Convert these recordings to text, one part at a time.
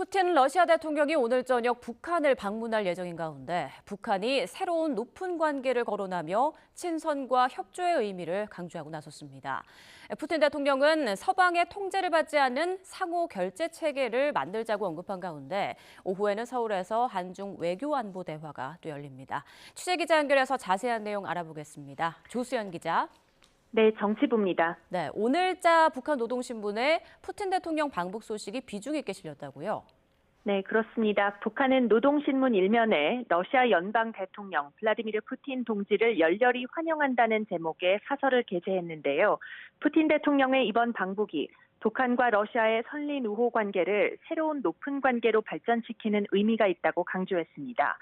푸틴 러시아 대통령이 오늘 저녁 북한을 방문할 예정인 가운데 북한이 새로운 높은 관계를 거론하며 친선과 협조의 의미를 강조하고 나섰습니다. 푸틴 대통령은 서방의 통제를 받지 않는 상호 결제 체계를 만들자고 언급한 가운데 오후에는 서울에서 한중 외교안보 대화가 또 열립니다. 취재기자 연결해서 자세한 내용 알아보겠습니다. 조수연 기자. 네, 정치부입니다. 네, 오늘자 북한 노동신문에 푸틴 대통령 방북 소식이 비중 있게 실렸다고요? 네, 그렇습니다. 북한은 노동신문 일면에 러시아 연방 대통령 블라디미르 푸틴 동지를 열렬히 환영한다는 제목의 사설을 게재했는데요. 푸틴 대통령의 이번 방북이 북한과 러시아의 선린 우호 관계를 새로운 높은 관계로 발전시키는 의미가 있다고 강조했습니다.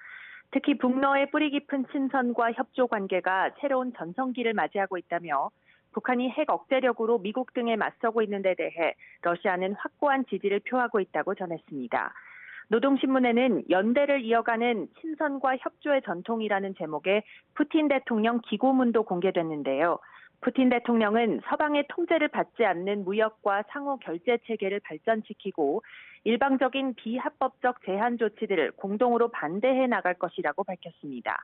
특히 북러의 뿌리 깊은 친선과 협조 관계가 새로운 전성기를 맞이하고 있다며 북한이 핵 억제력으로 미국 등에 맞서고 있는 데 대해 러시아는 확고한 지지를 표하고 있다고 전했습니다. 노동신문에는 연대를 이어가는 친선과 협조의 전통이라는 제목의 푸틴 대통령 기고문도 공개됐는데요. 푸틴 대통령은 서방의 통제를 받지 않는 무역과 상호 결제 체계를 발전시키고 일방적인 비합법적 제한 조치들을 공동으로 반대해 나갈 것이라고 밝혔습니다.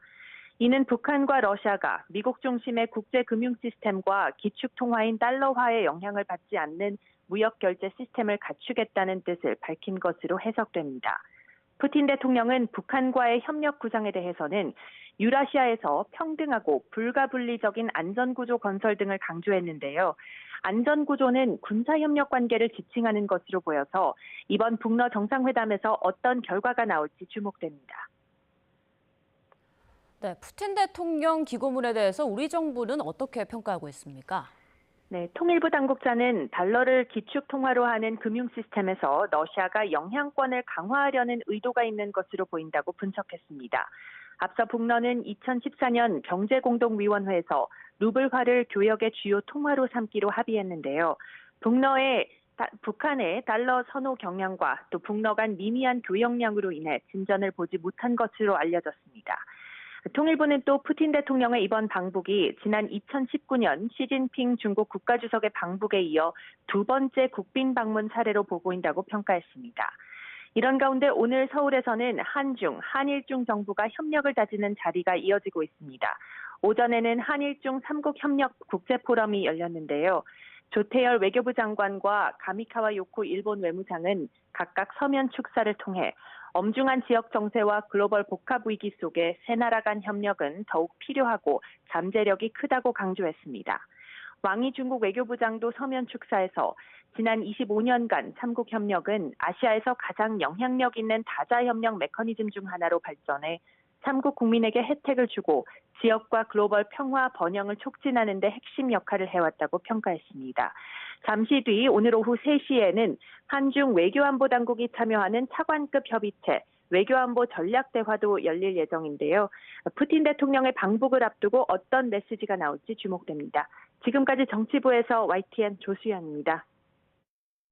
이는 북한과 러시아가 미국 중심의 국제 금융 시스템과 기축 통화인 달러화의 영향을 받지 않는 무역 결제 시스템을 갖추겠다는 뜻을 밝힌 것으로 해석됩니다. 푸틴 대통령은 북한과의 협력 구상에 대해서는 유라시아에서 평등하고 불가분리적인 안전구조 건설 등을 강조했는데요. 안전구조는 군사협력 관계를 지칭하는 것으로 보여서 이번 북러 정상회담에서 어떤 결과가 나올지 주목됩니다. 네, 푸틴 대통령 기고문에 대해서 우리 정부는 어떻게 평가하고 있습니까? 네, 통일부 당국자는 달러를 기축 통화로 하는 금융 시스템에서 러시아가 영향권을 강화하려는 의도가 있는 것으로 보인다고 분석했습니다. 앞서 북러는 2014년 경제공동위원회에서 루블화를 교역의 주요 통화로 삼기로 합의했는데요. 북한의 달러 선호 경향과 또 북러 간 미미한 교역량으로 인해 진전을 보지 못한 것으로 알려졌습니다. 통일부는 또 푸틴 대통령의 이번 방북이 지난 2019년 시진핑 중국 국가주석의 방북에 이어 두 번째 국빈 방문 사례로 보고인다고 평가했습니다. 이런 가운데 오늘 서울에서는 한일중 정부가 협력을 다지는 자리가 이어지고 있습니다. 오전에는 한일중 3국 협력 국제포럼이 열렸는데요. 조태열 외교부 장관과 가미카와 요코 일본 외무상은 각각 서면 축사를 통해 엄중한 지역 정세와 글로벌 복합 위기 속에 세 나라 간 협력은 더욱 필요하고 잠재력이 크다고 강조했습니다. 왕이 중국 외교부장도 서면 축사에서 지난 25년간 3국 협력은 아시아에서 가장 영향력 있는 다자 협력 메커니즘 중 하나로 발전해 3국 국민에게 혜택을 주고 지역과 글로벌 평화 번영을 촉진하는 데 핵심 역할을 해왔다고 평가했습니다. 잠시 뒤 오늘 오후 3시에는 한중 외교안보 당국이 참여하는 차관급 협의체 외교안보 전략대화도 열릴 예정인데요. 푸틴 대통령의 방북을 앞두고 어떤 메시지가 나올지 주목됩니다. 지금까지 정치부에서 YTN 조수연입니다.